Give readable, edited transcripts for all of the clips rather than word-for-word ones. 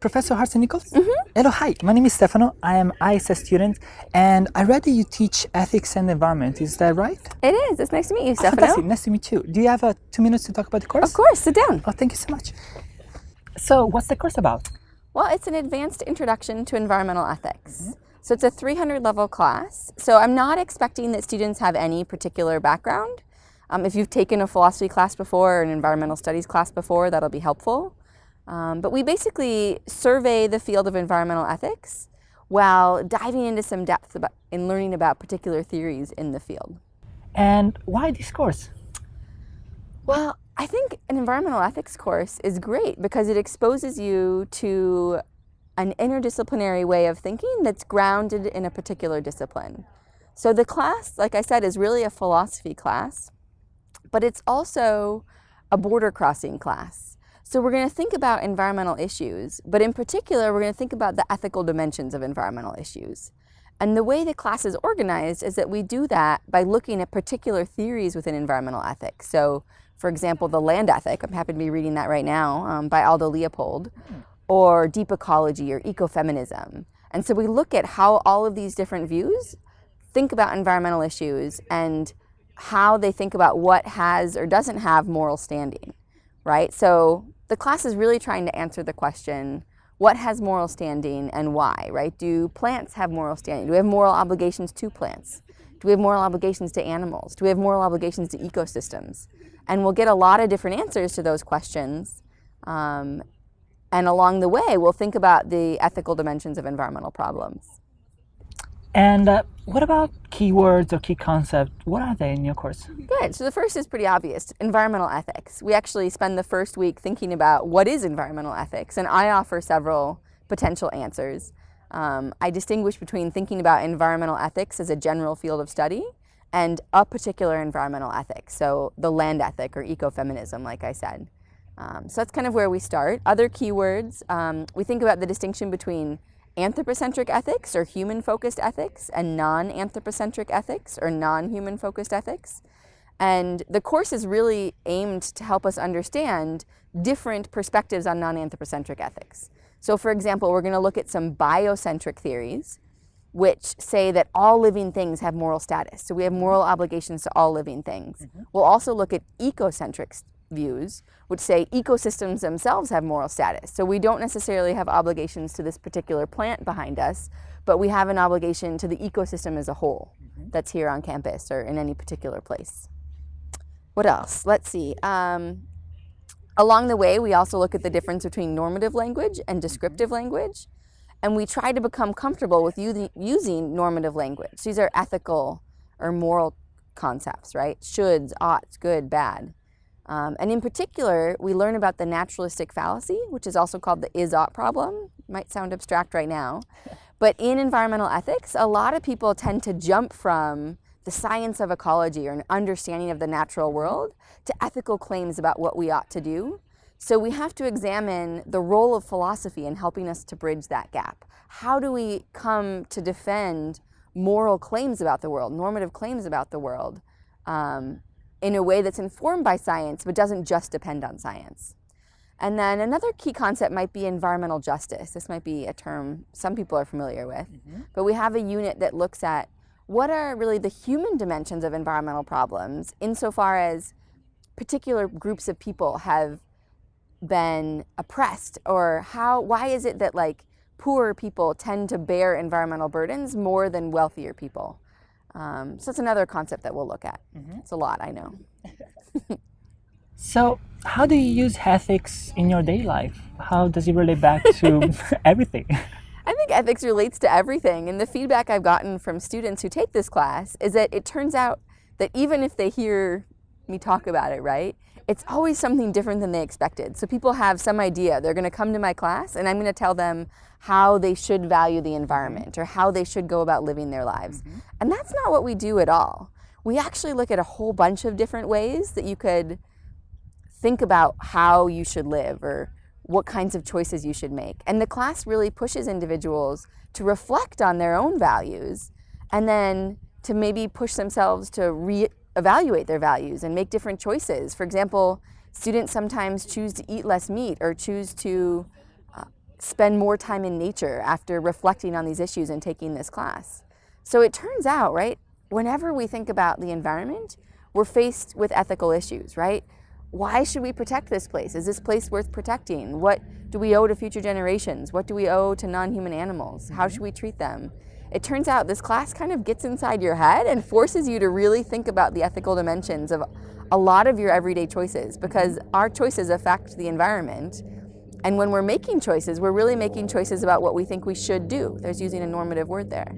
Professor Hartzell Nichols? Hello, hi. My name is Stefano. I am ISS student, and I read that you teach ethics and environment. Is that right? It is. It's nice to meet you, Oh, Stefano. fantastic. Nice to meet you. Do you have 2 minutes to talk about the course? Of course. Sit down. Oh, thank you so much. So, what's the course about? Well, it's an advanced introduction to environmental ethics. So it's a 300-level class. So I'm not expecting that students have any particular background. If you've taken a philosophy class before or an environmental studies class before, that'll be helpful. But we basically survey the field of environmental ethics while diving into some depth in learning about particular theories in the field. And why this course? Well, I think an environmental ethics course is great because it exposes you to an interdisciplinary way of thinking that's grounded in a particular discipline. So the class, like I said, is really a philosophy class, but it's also a border crossing class. So we're going to think about environmental issues, but in particular, we're going to think about the ethical dimensions of environmental issues. And the way the class is organized is that we do that by looking at particular theories within environmental ethics. So, for example, the land ethic, I'm happy to be reading that right now, by Aldo Leopold, or deep ecology or ecofeminism. And so we look at how all of these different views think about environmental issues and how they think about what has or doesn't have moral standing, right? So the class is really trying to answer the question, what has moral standing and why, right? Do plants have moral standing? Do we have moral obligations to plants? Do we have moral obligations to animals? Do we have moral obligations to ecosystems? And we'll get a lot of different answers to those questions. And along the way, we'll think about the ethical dimensions of environmental problems. And what about keywords or key concepts? What are they in your course? Good. So the first is pretty obvious, environmental ethics. We actually spend the first week thinking about what is environmental ethics, and I offer several potential answers. I distinguish between thinking about environmental ethics as a general field of study and a particular environmental ethic, so the land ethic or ecofeminism, like I said. So that's kind of where we start. Other keywords, we think about the distinction between anthropocentric ethics or human-focused ethics and non-anthropocentric ethics or non-human-focused ethics. And the course is really aimed to help us understand different perspectives on non-anthropocentric ethics. So for example, we're going to look at some biocentric theories which say that all living things have moral status. So we have moral obligations to all living things. We'll also look at ecocentric views, which say ecosystems themselves have moral status. So we don't necessarily have obligations to this particular plant behind us, but we have an obligation to the ecosystem as a whole that's here on campus or in any particular place. What else? Let's see. Along the way, we also look at the difference between normative language and descriptive language, and we try to become comfortable with using normative language. These are ethical or moral concepts, right? Shoulds, oughts, good, bad. And in particular, we learn about the naturalistic fallacy, which is also called the is-ought problem. Might sound abstract right now. But in environmental ethics, a lot of people tend to jump from the science of ecology or an understanding of the natural world to ethical claims about what we ought to do. So we have to examine the role of philosophy in helping us to bridge that gap. How do we come to defend moral claims about the world, normative claims about the world, in a way that's informed by science but doesn't just depend on science? And then another key concept might be environmental justice. This might be a term some people are familiar with, but we have a unit that looks at what are really the human dimensions of environmental problems insofar as particular groups of people have been oppressed, or why is it that like poorer people tend to bear environmental burdens more than wealthier people? So that's another concept that we'll look at. It's a lot, I know. So how do you use ethics in your daily life? How does it relate back to everything? I think ethics relates to everything, and the feedback I've gotten from students who take this class is that it turns out that even if they hear me talk about it, right, it's always something different than they expected. So people have some idea. They're going to come to my class, and I'm going to tell them how they should value the environment or how they should go about living their lives. And that's not what we do at all. We actually look at a whole bunch of different ways that you could think about how you should live or what kinds of choices you should make. And the class really pushes individuals to reflect on their own values and then to maybe push themselves to reevaluate their values and make different choices. For example, students sometimes choose to eat less meat or choose to spend more time in nature after reflecting on these issues and taking this class. So it turns out, right, whenever we think about the environment, we're faced with ethical issues, right? Why should we protect this place? Is this place worth protecting? What do we owe to future generations? What do we owe to non-human animals? How should we treat them? It turns out this class kind of gets inside your head and forces you to really think about the ethical dimensions of a lot of your everyday choices, because our choices affect the environment. And when we're making choices, we're really making choices about what we think we should do. There's using a normative word there,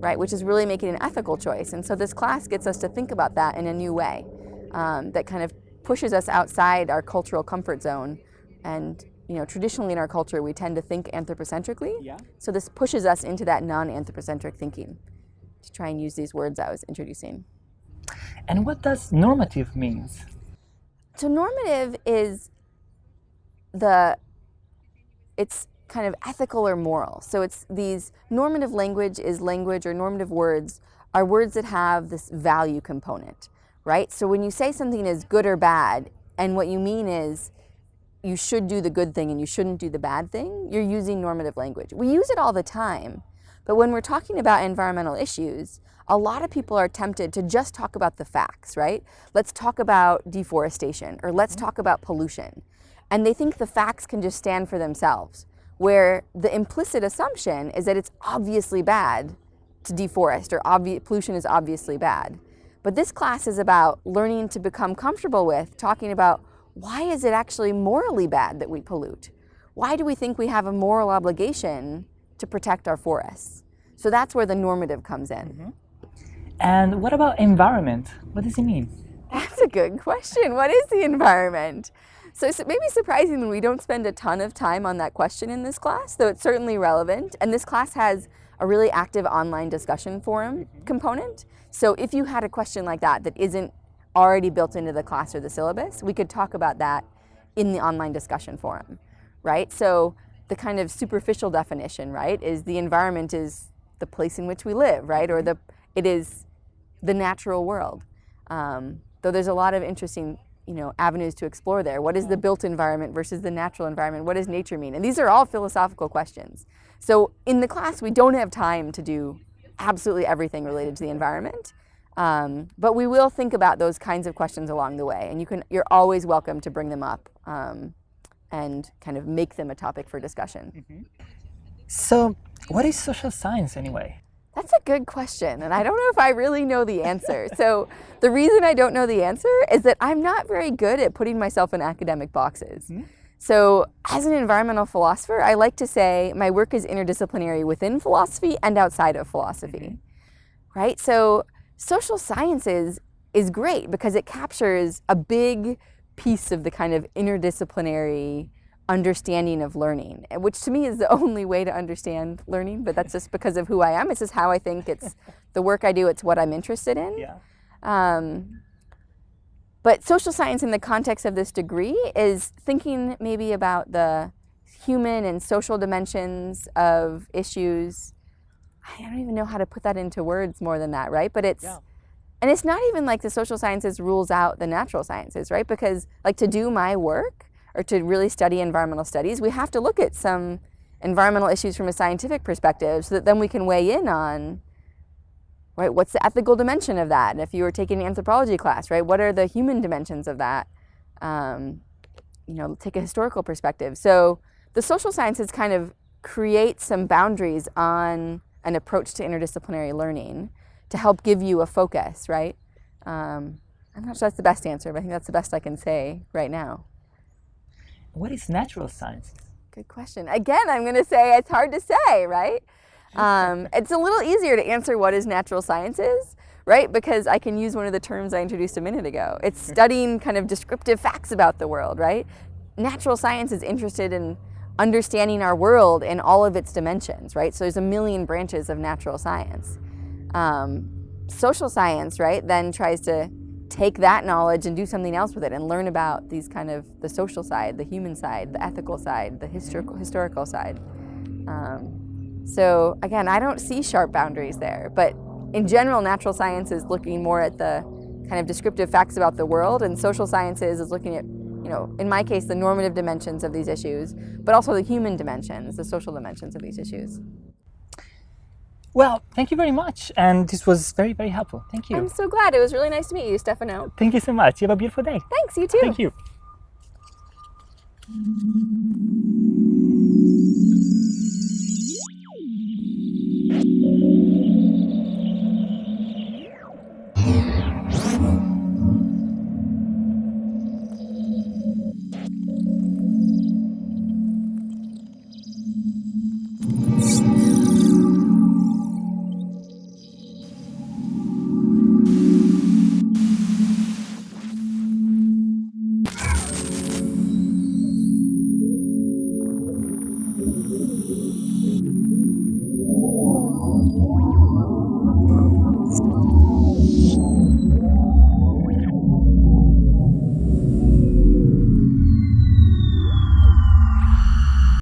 right? Which is really making an ethical choice. And so this class gets us to think about that in a new way, that kind of pushes us outside our cultural comfort zone. And traditionally in our culture, we tend to think anthropocentrically. Yeah. So this pushes us into that non-anthropocentric thinking, to try and use these words I was introducing. And what does normative means? So normative is it's kind of ethical or moral. So it's these normative language or normative words are words that have this value component, right? So when you say something is good or bad, and what you mean is you should do the good thing and you shouldn't do the bad thing, you're using normative language. We use it all the time, but when we're talking about environmental issues, a lot of people are tempted to just talk about the facts, right? Let's talk about deforestation, or let's talk about pollution. And they think the facts can just stand for themselves, where the implicit assumption is that it's obviously bad to deforest, or pollution is obviously bad. But this class is about learning to become comfortable with talking about, why is it actually morally bad that we pollute? Why do we think we have a moral obligation to protect our forests? So that's where the normative comes in. And what about environment? What does it mean? That's a good question. What is the environment? So maybe surprisingly, we don't spend a ton of time on that question in this class, though it's certainly relevant. And this class has a really active online discussion forum component. So if you had a question like that isn't already built into the class or the syllabus, we could talk about that in the online discussion forum, right? So the kind of superficial definition, right, is the environment is the place in which we live, right? Or it is the natural world. Though there's a lot of interesting avenues to explore there. What is the built environment versus the natural environment? What does nature mean? And these are all philosophical questions. So in the class, we don't have time to do absolutely everything related to the environment, but we will think about those kinds of questions along the way. And you're always welcome to bring them up and kind of make them a topic for discussion. So what is social science anyway? That's a good question, and I don't know if I really know the answer. So the reason I don't know the answer is that I'm not very good at putting myself in academic boxes. So as an environmental philosopher, I like to say my work is interdisciplinary within philosophy and outside of philosophy, right? So social sciences is great because it captures a big piece of the kind of interdisciplinary understanding of learning, which to me is the only way to understand learning, but that's just because of who I am. It's just how I think. It's the work I do, it's what I'm interested in. But social science in the context of this degree is thinking maybe about the human and social dimensions of issues. I don't even know how to put that into words more than that, right? But and it's not even like the social sciences rules out the natural sciences, right? Because like to do my work, or to really study environmental studies, we have to look at some environmental issues from a scientific perspective so that then we can weigh in on, right, what's the ethical dimension of that? And if you were taking an anthropology class, right, what are the human dimensions of that? Take a historical perspective. So the social sciences kind of create some boundaries on an approach to interdisciplinary learning to help give you a focus, right? I'm not sure that's the best answer, but I think that's the best I can say right now. What is natural science? Good question. Again, I'm going to say it's hard to say, right? It's a little easier to answer what is natural sciences, right? Because I can use one of the terms I introduced a minute ago. It's studying kind of descriptive facts about the world, right? Natural science is interested in understanding our world in all of its dimensions, right? So there's a million branches of natural science. Social science, right, then tries to take that knowledge and do something else with it and learn about these kind of the social side, the human side, the ethical side, the historical side. So again, I don't see sharp boundaries there, but in general, natural science is looking more at the kind of descriptive facts about the world, and social sciences is looking at in my case, the normative dimensions of these issues, but also the human dimensions, the social dimensions of these issues. Well, thank you very much. And this was very, very helpful. Thank you. I'm so glad. It was really nice to meet you, Stefano. Thank you so much. You have a beautiful day. Thanks, you too. Thank you.